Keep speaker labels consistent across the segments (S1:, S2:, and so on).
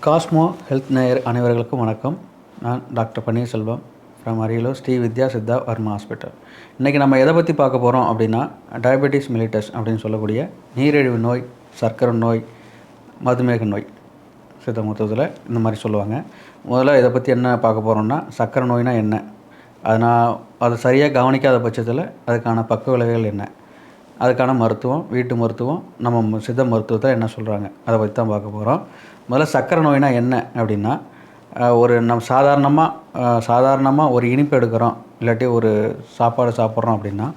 S1: Cosmo health நேயர் அனைவர்களுக்கும் வணக்கம். நான் doctor Panneerselvam from Ariyalur Sri Vidya Siddha Varma hospital. இன்றைக்கி நம்ம எதை பற்றி பார்க்க போகிறோம் அப்படின்னா, டயபெட்டிஸ் மிலிட்டஸ் அப்படின்னு சொல்லக்கூடிய நீரிழிவு நோய், சர்க்கரை நோய், மதுமேக நோய் சித்த மருத்துவத்தில் இந்த மாதிரி சொல்லுவாங்க. முதல்ல இதை பற்றி என்ன பார்க்க போகிறோம்னா, சர்க்கரை நோய்னா என்ன, அதை சரியாக கவனிக்காத பட்சத்தில் அதுக்கான பக்க விளைவுகள் என்ன, அதுக்கான மருத்துவம், வீட்டு மருத்துவம், நம்ம சித்த மருத்துவத்தில் என்ன சொல்கிறாங்க, அதை பற்றி தான் பார்க்க போகிறோம். முதல்ல சர்க்கரை நோய்னா என்ன அப்படின்னா, நம்ம சாதாரணமாக ஒரு இனிப்பு எடுக்கிறோம், இல்லாட்டி ஒரு சாப்பாடு சாப்பிட்றோம் அப்படின்னா,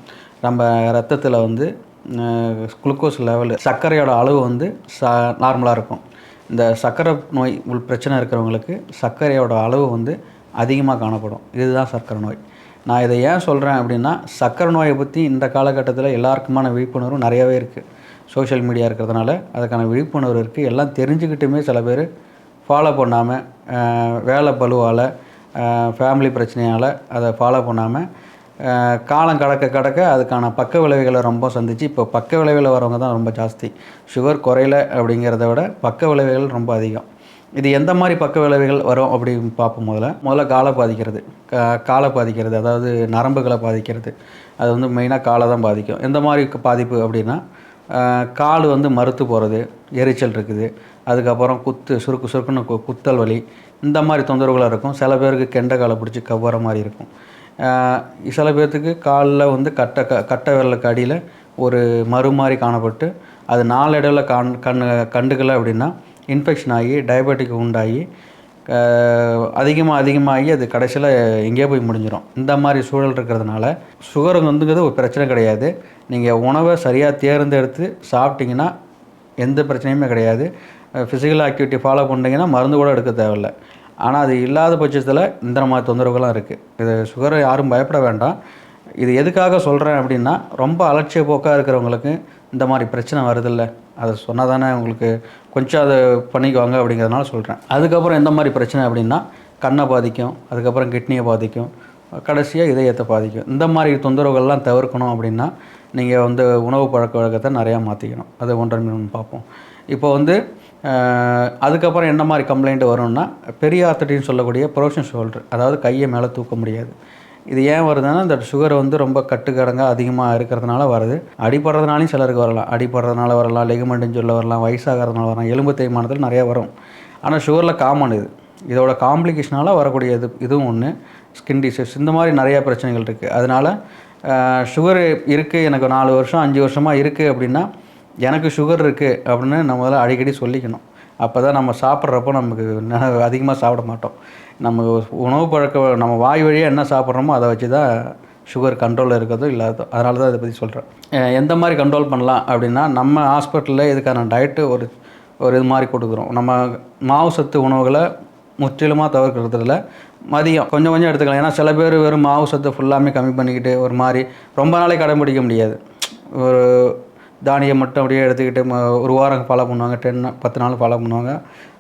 S1: நம்ம ரத்தத்தில் வந்து குளுக்கோஸ் லெவலு, சர்க்கரையோட அளவு வந்து நார்மலாக இருக்கும். இந்த சர்க்கரை நோய் பிரச்சனை இருக்கிறவங்களுக்கு சர்க்கரையோட அளவு வந்து அதிகமாக காணப்படும். இதுதான் சர்க்கரை நோய். நான் இதை ஏன் சொல்கிறேன் அப்படின்னா, சர்க்கரை நோயை பற்றி இந்த காலகட்டத்தில் எல்லாருக்குமான விழிப்புணர்வு நிறையாவே இருக்குது. சோஷியல் மீடியா இருக்கிறதுனால அதுக்கான விழிப்புணர்வு இருக்குது. எல்லாம் தெரிஞ்சுக்கிட்டுமே சில பேர் ஃபாலோ பண்ணாமல், வேலை பளுவால், ஃபேமிலி பிரச்சனையால் அதை ஃபாலோ பண்ணாமல் காலம் கடக்க அதுக்கான பக்க விளைவுகளை ரொம்ப சந்தித்து, இப்போ பக்க விளைவில் வரவங்க தான் ரொம்ப ஜாஸ்தி. சுகர் குறையல அப்படிங்கிறத விட பக்க விளைவுகள் ரொம்ப அதிகம். இது எந்த மாதிரி பக்க விளைவுகள் வரும் அப்படின்னு பார்ப்போம். முதல்ல காலை பாதிக்கிறது, அதாவது நரம்புகளை பாதிக்கிறது. அது வந்து மெயினாக காலை தான் பாதிக்கும். எந்த மாதிரி பாதிப்பு அப்படின்னா, கால் வந்து மறுத்து போகிறது, எரிச்சல் இருக்குது, அதுக்கப்புறம் சுருக்குன்னு குத்தல் வலி, இந்த மாதிரி தொந்தரவுகளாக இருக்கும். சில பேருக்கு கெண்டை காலை பிடிச்சி கவ்வுற மாதிரி இருக்கும். சில பேர்த்துக்கு காலில் வந்து கட்டை விரலுக்கு அடியில் ஒரு மறு மாதிரி காணப்பட்டு, அது நாளடைவில் கண்டுக்கலை அப்படின்னா இன்ஃபெக்ஷன் ஆகி டயபெட்டிக் உண்டாகி அதிகமாகி அது கடைசியில் எங்கேயோ போய் முடிஞ்சிடும். இந்த மாதிரி சூழல் இருக்கிறதுனால சுகர் வந்துங்கிறது ஒரு பிரச்சனை கிடையாது. நீங்கள் உணவை சரியாக தேர்ந்தெடுத்து சாப்பிட்டிங்கன்னா எந்த பிரச்சனையுமே கிடையாது. ஃபிசிக்கல் ஆக்டிவிட்டி ஃபாலோ பண்ணிங்கன்னா மருந்து கூட எடுக்க தேவையில்லை. ஆனால் அது இல்லாத பட்சத்தில் இந்த மாதிரி தொந்தரவுகள்லாம் இருக்குது. இது சுகரை யாரும் பயப்பட வேண்டாம். இது எதுக்காக சொல்கிறேன் அப்படின்னா, ரொம்ப அலட்சிய போக்காக இருக்கிறவங்களுக்கு இந்த மாதிரி பிரச்சனை வருதில்ல, அதை சொன்னால் தானே உங்களுக்கு கொஞ்சம் அதை பண்ணிக்குவாங்க அப்படிங்கிறதுனால சொல்கிறேன். அதுக்கப்புறம் எந்த மாதிரி பிரச்சனை அப்படின்னா, கண்ணை பாதிக்கும், அதுக்கப்புறம் கிட்னியை பாதிக்கும், கடைசியாக இதயத்தை பாதிக்கும். இந்த மாதிரி தொந்தரவுகள்லாம் தவிர்க்கணும் அப்படின்னா நீங்கள் வந்து உணவு பழக்க வழக்கத்தை நிறையா மாற்றிக்கணும். அதை ஒன்றரை பார்ப்போம். இப்போ வந்து அதுக்கப்புறம் என்ன மாதிரி கம்ப்ளைண்ட் வரும்னா, பெரிய ஆர்த்தடின்னு சொல்லக்கூடிய ப்ரோஷன் ஷோல்டர், அதாவது கையை மேலே தூக்க முடியாது. இது ஏன் வருதுன்னா, இந்த சுகர் வந்து ரொம்ப கட்டுக்கடங்காக அதிகமாக இருக்கிறதுனால வருது. அடிப்படுறதுனாலையும் சிலருக்கு வரலாம். அடிப்படுறதுனால வரலாம், லெகுமெண்ட்டுன்னு சொல்ல வரலாம், வயசாகிறதுனால வரலாம், எலும்பு தேய்மானத்தில் நிறையா வரும். ஆனால் சுகரில் காமன் இது. இதோட காம்ப்ளிகேஷனால் வரக்கூடியது இதுவும் ஒன்று. ஸ்கின் டிசீஸ், இந்த மாதிரி நிறையா பிரச்சனைகள் இருக்குது. அதனால் சுகர் இருக்குது, எனக்கு 4 வருஷம் 5 வருஷமாக இருக்குது அப்படின்னா, எனக்கு சுகர் இருக்குது அப்படின்னு நம்ம முதல்ல அடிக்கடி சொல்லிக்கணும். அப்போ தான் நம்ம சாப்பிட்றப்போ நமக்கு அதிகமாக சாப்பிட மாட்டோம். நம்ம உணவு நம்ம வாய் வழியாக என்ன சாப்பிட்றோமோ அதை வச்சு தான் சுகர் கண்ட்ரோலில் இருக்கிறதோ இல்லாததோ. அதனால தான் இதை பற்றி சொல்கிறேன். எந்த மாதிரி கண்ட்ரோல் பண்ணலாம் அப்படின்னா, நம்ம ஹாஸ்பிட்டலில் இதுக்கான டயட்டு ஒரு இது மாதிரி கொடுக்குறோம். நம்ம மாவு சத்து உணவுகளை முற்றிலுமாக தவிர்க்கிறதுல மதியம் கொஞ்சம் எடுத்துக்கலாம். ஏன்னா சில பேர் வெறும் மாவு சத்து ஃபுல்லாமே கம்மி பண்ணிக்கிட்டு ஒரு மாதிரி ரொம்ப நாளைக்கு கடைபிடிக்க முடியாது. ஒரு தானியம் மட்டும் அப்படியே எடுத்துக்கிட்டு ஒரு வாரம் ஃபாலோ பண்ணுவாங்க, 10 நாள் ஃபாலோ பண்ணுவாங்க,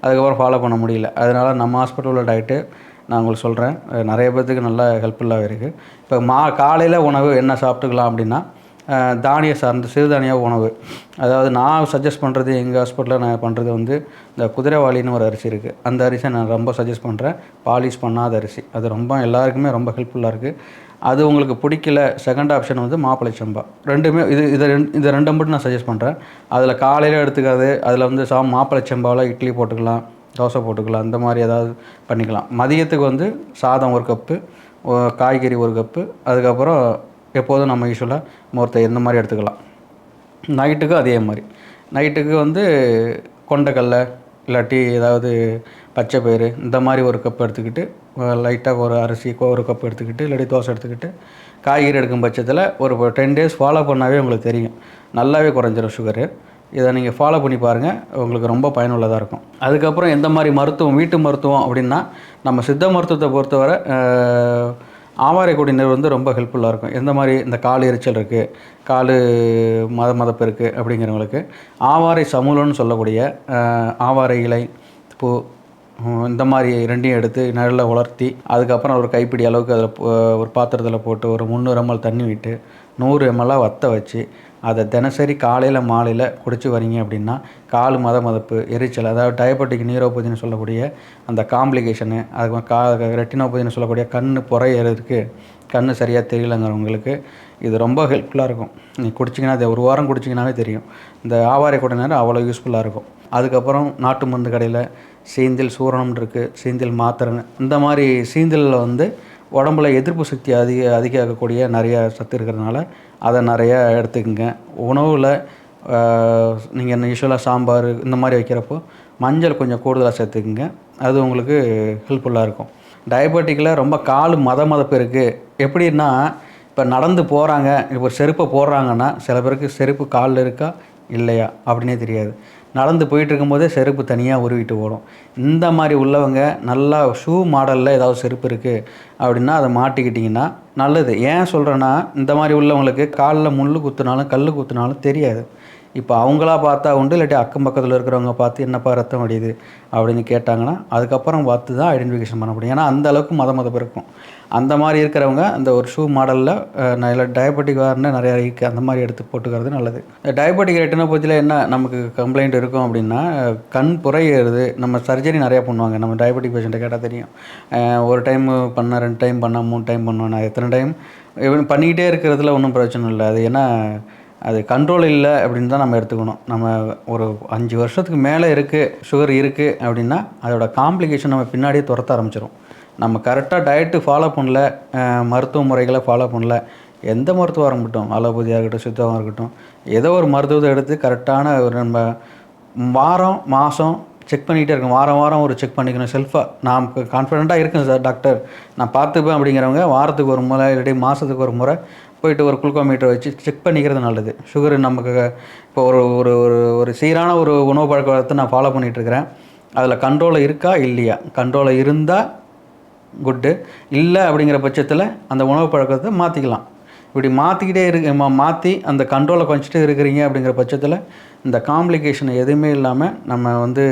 S1: அதுக்கப்புறம் ஃபாலோ பண்ண முடியல. அதனால் நம்ம ஹாஸ்பிட்டலில் டயட்டு நான் உங்களுக்கு சொல்கிறேன், நிறைய பேர்த்துக்கு நல்லா ஹெல்ப்ஃபுல்லாக இருக்குது. இப்போ காலையில் உணவு என்ன சாப்பிட்டுக்கலாம் அப்படின்னா, தானிய சார்ந்த சிறுதானிய உணவு. அதாவது நான் சஜஸ்ட் பண்ணுறது, எங்கள் ஹாஸ்பிட்டலில் நான் பண்ணுறது வந்து இந்த குதிரைவாளின்னு ஒரு அரிசி இருக்குது. அந்த அரிசியை நான் ரொம்ப சஜஸ்ட் பண்ணுறேன். பாலிஷ் பண்ணாத அரிசி. அது ரொம்ப எல்லாருக்குமே ரொம்ப ஹெல்ப்ஃபுல்லாக இருக்குது. அது உங்களுக்கு பிடிக்கல, செகண்ட் ஆப்ஷன் வந்து மாப்பிளை சம்பா. ரெண்டுமே இது ரெண்டும் மட்டும் நான் சஜஸ்ட் பண்ணுறேன். அதில் காலையில் எடுத்துக்காது, அதில் வந்து மாப்பிளை சம்பாவில் இட்லி போட்டுக்கலாம், தோசை போட்டுக்கலாம், இந்த மாதிரி ஏதாவது பண்ணிக்கலாம். மதியத்துக்கு வந்து சாதம் 1 கப்பு, காய்கறி 1 கப்பு, அதுக்கப்புறம் எப்போதும் நம்ம யூஸ்வலாக மொத்த இந்த மாதிரி எடுத்துக்கலாம். நைட்டுக்கும் அதே மாதிரி. நைட்டுக்கு வந்து கொண்டைக்கடலை இல்லாட்டி ஏதாவது பச்சை பயிறு இந்த மாதிரி 1 கப் எடுத்துக்கிட்டு, லைட்டாக ஒரு அரிசி 1 கப் எடுத்துக்கிட்டு, இல்லாட்டி தோசை எடுத்துக்கிட்டு, காய்கறி எடுக்கும் பட்சத்தில் ஒரு 10 டேஸ் ஃபாலோ பண்ணாவே உங்களுக்கு தெரியும், நல்லாவே குறைஞ்சிரும் சுகரு. இதை நீங்கள் ஃபாலோ பண்ணி பாருங்கள், உங்களுக்கு ரொம்ப பயனுள்ளதாக இருக்கும். அதுக்கப்புறம் எந்த மாதிரி மருத்துவம், வீட்டு மருத்துவம் அப்படின்னா, நம்ம சித்த மருத்துவத்தை பொறுத்தவரை ஆவாரை கொடி நீர் வந்து ரொம்ப ஹெல்ப்ஃபுல்லாக இருக்கும். எந்த மாதிரி இந்த கால் எரிச்சல் இருக்குது, கால் மதப்பு இருக்குது அப்படிங்கிறவங்களுக்கு ஆவாரை சமூலன்னு சொல்லக்கூடிய ஆவாரை இலை, பூ, இந்த மாதிரி 2யும் எடுத்து நல்லா உலர்த்தி, அதுக்கப்புறம் ஒரு கைப்பிடி அளவுக்கு அதில் ஒரு பாத்திரத்தில் போட்டு ஒரு 300 ml தண்ணி விட்டு 100 ml வற்ற வச்சு அதை தினசரி காலையில் மாலையில் குடிச்சு வரீங்க அப்படின்னா கால் மதப்பு, எரிச்சல், அதாவது டயபெட்டிக் நியூரோபதினு சொல்லக்கூடிய அந்த காம்ப்ளிகேஷனு, அது ரெட்டினோபதினு சொல்லக்கூடிய கண் புறையிறதுக்கு, கண் சரியாக தெரியலங்கிறவங்களுக்கு இது ரொம்ப ஹெல்ப்ஃபுல்லாக இருக்கும். நீங்கள் குடிச்சிங்கன்னா அது ஒரு வாரம் குடிச்சிங்கனாவே தெரியும். இந்த ஆவாரை கொட்டை நேரம் அவ்வளோ யூஸ்ஃபுல்லாக இருக்கும். அதுக்கப்புறம் நாட்டு மருந்து கடையில் சீந்தில் சூரணம் இருக்குது, சீந்தில் மாத்திரைன்னு இந்த மாதிரி சீந்திலில் வந்து உடம்புல எதிர்ப்பு சக்தி அதிகரிக்கக்கூடிய நிறைய சத்து இருக்கிறதுனால அதை நிறையா எடுத்துக்கங்க. உணவில் நீங்கள் யூஸ்வலாக சாம்பார் இந்த மாதிரி வைக்கிறப்போ மஞ்சள் கொஞ்சம் கூடுதலாக சேர்த்துக்குங்க. அது உங்களுக்கு ஹெல்ப்ஃபுல்லாக இருக்கும். டயபெட்டிக்கில் ரொம்ப கால் மதப்பு இருக்குது. எப்படின்னா இப்போ நடந்து போகிறாங்க, இப்போ ஒரு செருப்பை போடுறாங்கன்னா சில பேருக்கு செருப்பு காலில் இருக்கா இல்லையா அப்படின்னே தெரியாது. நடந்து போயிட்டு இருக்கும்போதே செருப்பு தனியாக உருவிட்டு ஓடும். இந்த மாதிரி உள்ளவங்க நல்லா ஷூ மாடலில் ஏதாவது செருப்பு இருக்குது அப்படின்னா அதை மாட்டிக்கிட்டிங்கன்னா நல்லது. ஏன் சொல்கிறேன்னா இந்த மாதிரி உள்ளவங்களுக்கு காலில் முள் குத்துனாலும் கல் குத்துனாலும் தெரியாது. இப்போ அவங்களா பார்த்தா உண்டு, இல்லாட்டி அக்கம் பக்கத்தில் இருக்கிறவங்க பார்த்து என்னப்பா ரத்தம் வடியுது அப்படின்னு கேட்டாங்கன்னா அதுக்கப்புறம் பார்த்து தான் ஐடென்டிஃபிகேஷன் பண்ண முடியும். ஏன்னா அந்த அளவுக்கு மதப்பு இருக்கும். அந்த மாதிரி இருக்கிறவங்க அந்த ஒரு ஷூ மாடலில் இல்லை டயபெட்டிக் வாரன்னு நிறையா இருக்குது, அந்த மாதிரி எடுத்து போட்டுக்கிறது நல்லது. டயபெட்டிக் ரெட்டினோபதியில் என்ன நமக்கு கம்ப்ளைண்ட் இருக்கும் அப்படின்னா கண் புறையிறது. நம்ம சர்ஜரி நிறையா பண்ணுவாங்க. நம்ம டயபெட்டிக் பேஷண்ட்டை கேட்டால் தெரியும். ஒரு டைம் பண்ண, 2 டைம் பண்ண, 3 டைம் பண்ணுவேன். நான் எத்தனை டைம் பண்ணிக்கிட்டே இருக்கிறதுல ஒன்றும் பிரச்சனை இல்லை. அது ஏன்னா அது கண்ட்ரோல் இல்லை அப்படின்னு தான் நம்ம எடுத்துக்கணும். நம்ம ஒரு 5 வருஷத்துக்கு மேலே இருக்குது, சுகர் இருக்குது அப்படின்னா அதோட காம்ப்ளிகேஷன் நம்ம பின்னாடியே துரத்த ஆரம்பிச்சிடும். நம்ம கரெக்டாக டயட்டு ஃபாலோ பண்ணல, மருத்துவ முறைகளை ஃபாலோ பண்ணல, எந்த மருத்துவம் இருக்கட்டும், அலோபதியாக இருக்கட்டும், சித்தமாக இருக்கட்டும், ஏதோ ஒரு மருத்துவத்தை எடுத்து கரெக்டான ஒரு நம்ம வாரம் மாதம் செக் பண்ணிக்கிட்டே இருக்கணும். வாரம் வாரம் ஒரு செக் பண்ணிக்கணும் செல்ஃபாக. நான் கான்ஃபிடெண்ட்டாக இருக்கேன் சார் டாக்டர், நான் பார்த்துப்பேன் அப்படிங்கிறவங்க வாரத்துக்கு ஒரு முறை இல்லாட்டி மாதத்துக்கு ஒரு முறை போயிட்டு ஒரு குளுக்கோமீட்டர் வச்சு செக் பண்ணிக்கிறது நல்லது. சுகர் நமக்கு இப்போ ஒரு ஒரு ஒரு ஒரு சீரான ஒரு உணவு பழக்க வழக்கத்தை நான் ஃபாலோ பண்ணிகிட்ருக்கிறேன். அதில் கண்ட்ரோலில் இருக்கா இல்லையா? கண்ட்ரோலில் இருந்தால் குட்டு, இல்லை அப்படிங்கிற பட்சத்தில் அந்த உணவு பழக்கத்தை மாற்றிக்கலாம். இப்படி மாற்றிக்கிட்டே மாற்றி அந்த கண்ட்ரோலை கொஞ்சிட்டு இருக்கிறீங்க அப்படிங்கிற பட்சத்தில் இந்த காம்ப்ளிகேஷன் எதுவுமே இல்லாமல் நம்ம வந்து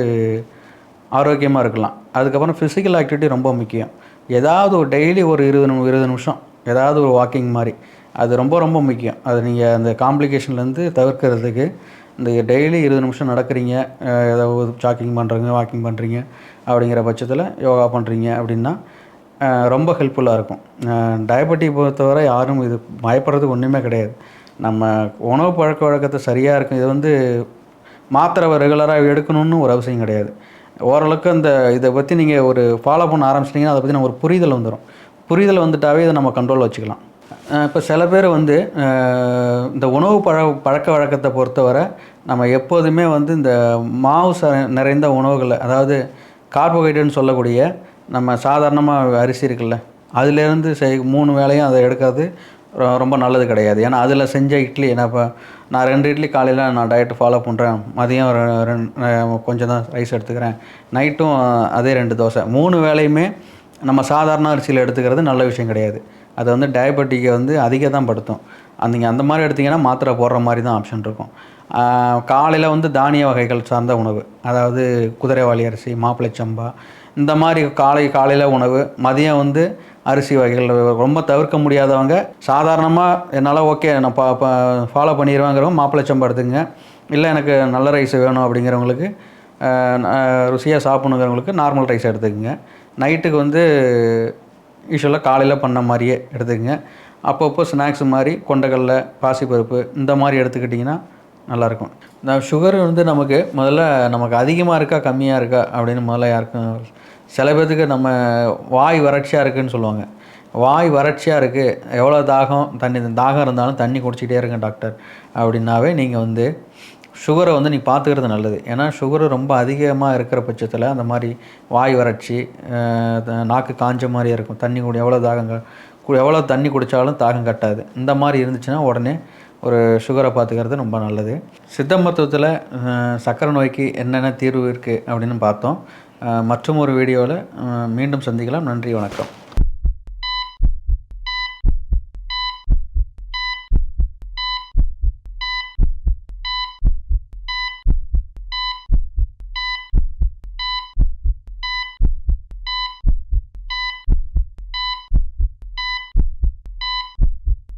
S1: ஆரோக்கியமாக இருக்கலாம். அதுக்கப்புறம் ஃபிசிக்கல் ஆக்டிவிட்டி ரொம்ப முக்கியம். ஏதாவது ஒரு டெய்லி ஒரு 20 நிமிஷம் ஏதாவது ஒரு வாக்கிங் மாதிரி, அது ரொம்ப ரொம்ப முக்கியம். அது நீங்கள் அந்த காம்ப்ளிகேஷன்லேருந்து தவிர்க்கிறதுக்கு இந்த டெய்லி 20 நிமிஷம் நடக்கிறீங்க, ஏதாவது வாக்கிங் பண்ணுறீங்க அப்படிங்கிற பட்சத்தில் யோகா பண்ணுறீங்க அப்படின்னா ரொம்ப ஹெல்ப்ஃபுல்லாக இருக்கும். டயபெட்டிக் பொறுத்தவரை யாரும் இது பயப்படுறதுக்கு ஒன்றுமே கிடையாது. நம்ம உணவு பழக்க வழக்கத்தை சரியாக இருக்கும். இது வந்து மாத்திரை ரெகுலராக எடுக்கணும்னு ஒரு அவசியம் கிடையாது. ஓரளவுக்கு அந்த இதை பற்றி நீங்கள் ஒரு ஃபாலோ பண்ண ஆரம்பிச்சிட்டிங்கன்னா அதை பற்றி நம்ம ஒரு புரிதல் வந்துடும். புரிதல் வந்துட்டாவே இதை நம்ம கண்ட்ரோல் வச்சுக்கலாம். இப்போ சில பேர் வந்து இந்த உணவு பழக்க வழக்கத்தை பொறுத்தவரை நம்ம எப்போதுமே வந்து இந்த மாவு நிறைந்த உணவுகளை, அதாவது கார்போஹைட்ரேட்னு சொல்லக்கூடிய நம்ம சாதாரணமாக அரிசி இருக்குல்ல, அதுலேருந்து 3 வேளையும் அதை எடுக்கிறது ரொம்ப நல்லது கிடையாது. ஏன்னா அதில் செஞ்ச இட்லி, ஏன்னா இப்போ நான் 2 இட்லி காலையில் நான் டயட்டு ஃபாலோ பண்ணுறேன், மதியம் கொஞ்சம் தான் ரைஸ் எடுத்துக்கிறேன், நைட்டும் அதே 2 தோசை, 3 வேளையுமே நம்ம சாதாரண அரிசியில் எடுத்துக்கிறது நல்ல விஷயம் கிடையாது. அது வந்து டயபெட்டிக்கை வந்து அதிகம் தான் படுத்தும். நீங்கள் அந்த மாதிரி எடுத்திங்கன்னா மாத்திரை போடுற மாதிரி தான் ஆப்ஷன் இருக்கும். காலையில் வந்து தானிய வகைகள் சார்ந்த உணவு, அதாவது குதிரைவாலி அரிசி, மாப்பிள்ளை சம்பா, இந்த மாதிரி காலையில் உணவு. மதியம் வந்து அரிசி வகைகள் ரொம்ப தவிர்க்க முடியாதவங்க சாதாரணமாக என்னால் ஓகே நான் ஃபாலோ பண்ணிடுவேங்கிறவங்க மாப்பிள்ளை சம்பா எடுத்துங்க. இல்லை எனக்கு நல்ல ரைஸ் வேணும் அப்படிங்கிறவங்களுக்கு, ருசியாக சாப்பிட்ணுங்கிறவங்களுக்கு நார்மல் ரைஸ் எடுத்துக்கோங்க. நைட்டுக்கு வந்து யூஸ்வலாக காலையில் பண்ண மாதிரியே எடுத்துக்கங்க. அப்பப்போ ஸ்நாக்ஸ் மாதிரி கொண்டைக்கடலை, பாசிப்பருப்பு இந்த மாதிரி எடுத்துக்கிட்டிங்கன்னா நல்லாயிருக்கும். இந்த சுகர் வந்து நமக்கு அதிகமாக இருக்கா கம்மியாக இருக்கா அப்படின்னு முதல்ல யாருக்கும், சில பேர்த்துக்கு நம்ம வாய் வறட்சியாக இருக்குதுன்னு சொல்லுவாங்க. வாய் வறட்சியாக இருக்குது, எவ்வளோ தாகம் இருந்தாலும் தண்ணி குடிச்சிக்கிட்டே இருங்க டாக்டர் அப்படின்னாவே நீங்கள் வந்து சுகரை வந்து நீ பார்த்துக்கிறது நல்லது. ஏன்னா சுகரு ரொம்ப அதிகமாக இருக்கிற பட்சத்தில் அந்த மாதிரி வாய் வறட்சி, நாக்கு காஞ்ச மாதிரியே இருக்கும், எவ்வளோ தண்ணி குடித்தாலும் தாகம் கட்டாது. இந்த மாதிரி இருந்துச்சுன்னா உடனே ஒரு சுகரை பார்த்துக்கிறது ரொம்ப நல்லது. சித்த மருத்துவத்தில் சர்க்கரை நோய்க்கு என்னென்ன தீர்வு இருக்குது அப்படின்னு பார்த்தோம். மற்றும் ஒரு வீடியோவில் மீண்டும் சந்திக்கலாம். நன்றி, வணக்கம்.